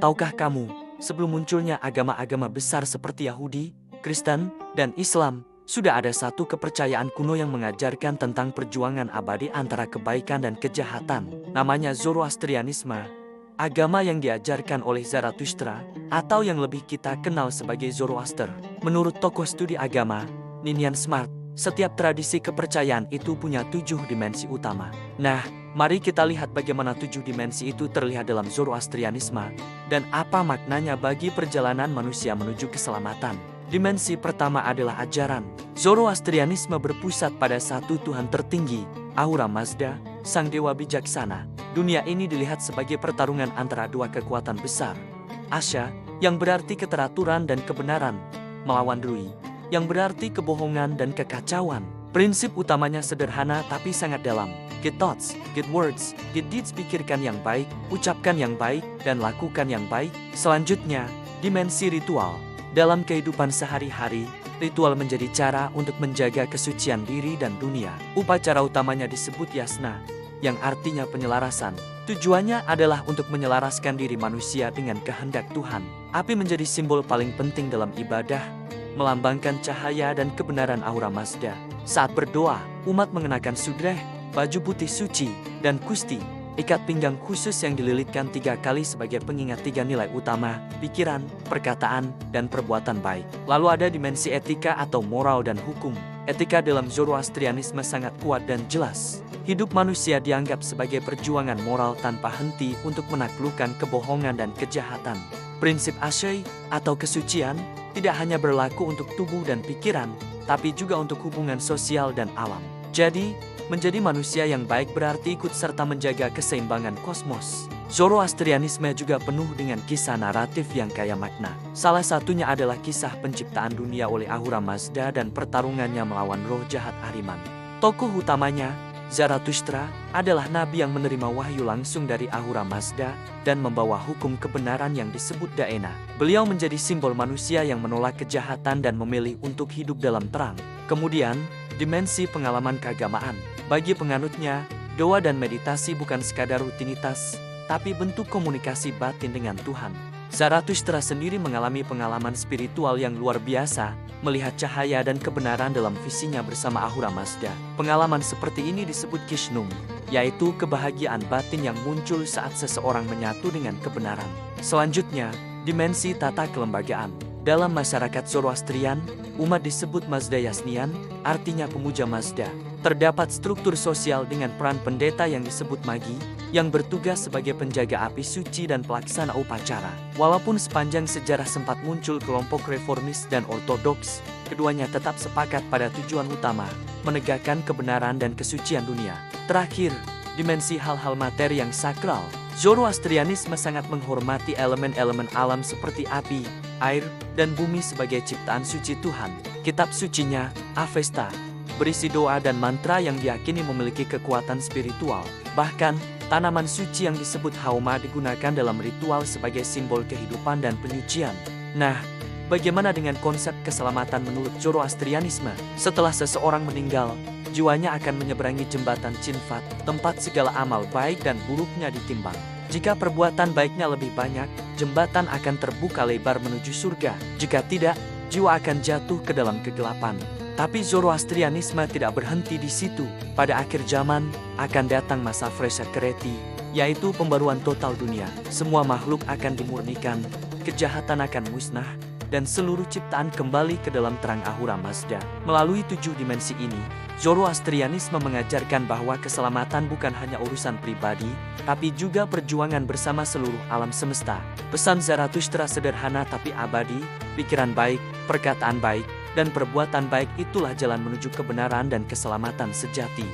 Tahukah kamu, sebelum munculnya agama-agama besar seperti Yahudi, Kristen, dan Islam, sudah ada satu kepercayaan kuno yang mengajarkan tentang perjuangan abadi antara kebaikan dan kejahatan. Namanya Zoroastrianisme, agama yang diajarkan oleh Zarathustra, atau yang lebih kita kenal sebagai Zoroaster. Menurut tokoh studi agama, Ninian Smart, setiap tradisi kepercayaan itu punya 7 dimensi utama. Nah, mari kita lihat bagaimana 7 dimensi itu terlihat dalam Zoroastrianisme, dan apa maknanya bagi perjalanan manusia menuju keselamatan. Dimensi pertama adalah ajaran. Zoroastrianisme berpusat pada satu Tuhan tertinggi, Ahura Mazda, sang dewa bijaksana. Dunia ini dilihat sebagai pertarungan antara dua kekuatan besar. Asya, yang berarti keteraturan dan kebenaran, melawan Drui, yang berarti kebohongan dan kekacauan. Prinsip utamanya sederhana tapi sangat dalam. Good thoughts, good words, good deeds. Pikirkan yang baik, ucapkan yang baik, dan lakukan yang baik. Selanjutnya, dimensi ritual. Dalam kehidupan sehari-hari, ritual menjadi cara untuk menjaga kesucian diri dan dunia. Upacara utamanya disebut yasna, yang artinya penyelarasan. Tujuannya adalah untuk menyelaraskan diri manusia dengan kehendak Tuhan. Api menjadi simbol paling penting dalam ibadah, melambangkan cahaya dan kebenaran Ahura Mazda. Saat berdoa, umat mengenakan sudreh, baju putih suci, dan kusti, ikat pinggang khusus yang dililitkan 3 kali sebagai pengingat 3 nilai utama, pikiran, perkataan, dan perbuatan baik. Lalu ada dimensi etika atau moral dan hukum. Etika dalam Zoroastrianisme sangat kuat dan jelas. Hidup manusia dianggap sebagai perjuangan moral tanpa henti untuk menaklukkan kebohongan dan kejahatan. Prinsip asyai atau kesucian tidak hanya berlaku untuk tubuh dan pikiran, tapi juga untuk hubungan sosial dan alam. Jadi, menjadi manusia yang baik berarti ikut serta menjaga keseimbangan kosmos. Zoroastrianisme juga penuh dengan kisah naratif yang kaya makna. Salah satunya adalah kisah penciptaan dunia oleh Ahura Mazda dan pertarungannya melawan roh jahat Ahriman. Tokoh utamanya, Zarathustra, adalah nabi yang menerima wahyu langsung dari Ahura Mazda dan membawa hukum kebenaran yang disebut Daena. Beliau menjadi simbol manusia yang menolak kejahatan dan memilih untuk hidup dalam terang. Kemudian, dimensi pengalaman keagamaan. Bagi penganutnya, doa dan meditasi bukan sekadar rutinitas, tapi bentuk komunikasi batin dengan Tuhan. Zarathustra sendiri mengalami pengalaman spiritual yang luar biasa, melihat cahaya dan kebenaran dalam visinya bersama Ahura Mazda. Pengalaman seperti ini disebut Kishnum, yaitu kebahagiaan batin yang muncul saat seseorang menyatu dengan kebenaran. Selanjutnya, dimensi tata kelembagaan. Dalam masyarakat Zoroastrian, umat disebut Mazdayasnian, artinya pemuja Mazda. Terdapat struktur sosial dengan peran pendeta yang disebut magi, yang bertugas sebagai penjaga api suci dan pelaksana upacara. Walaupun sepanjang sejarah sempat muncul kelompok reformis dan ortodoks, keduanya tetap sepakat pada tujuan utama, menegakkan kebenaran dan kesucian dunia. Terakhir, dimensi hal-hal materi yang sakral. Zoroastrianisme sangat menghormati elemen-elemen alam seperti api, air, dan bumi sebagai ciptaan suci Tuhan. Kitab sucinya, Avesta, berisi doa dan mantra yang diyakini memiliki kekuatan spiritual. Bahkan, tanaman suci yang disebut hauma digunakan dalam ritual sebagai simbol kehidupan dan penyucian. Nah, bagaimana dengan konsep keselamatan menurut Zoroastrianisme? Setelah seseorang meninggal, jiwanya akan menyeberangi jembatan Cinfat, tempat segala amal baik dan buruknya ditimbang. Jika perbuatan baiknya lebih banyak, jembatan akan terbuka lebar menuju surga. Jika tidak, jiwa akan jatuh ke dalam kegelapan. Tapi Zoroastrianisme tidak berhenti di situ. Pada akhir zaman, akan datang masa Fresa Kreti, yaitu pembaruan total dunia. Semua makhluk akan dimurnikan, kejahatan akan musnah, dan seluruh ciptaan kembali ke dalam terang Ahura Mazda. Melalui 7 dimensi ini, Zoroastrianisme mengajarkan bahwa keselamatan bukan hanya urusan pribadi, tapi juga perjuangan bersama seluruh alam semesta. Pesan Zarathustra sederhana tapi abadi, pikiran baik, perkataan baik, dan perbuatan baik itulah jalan menuju kebenaran dan keselamatan sejati.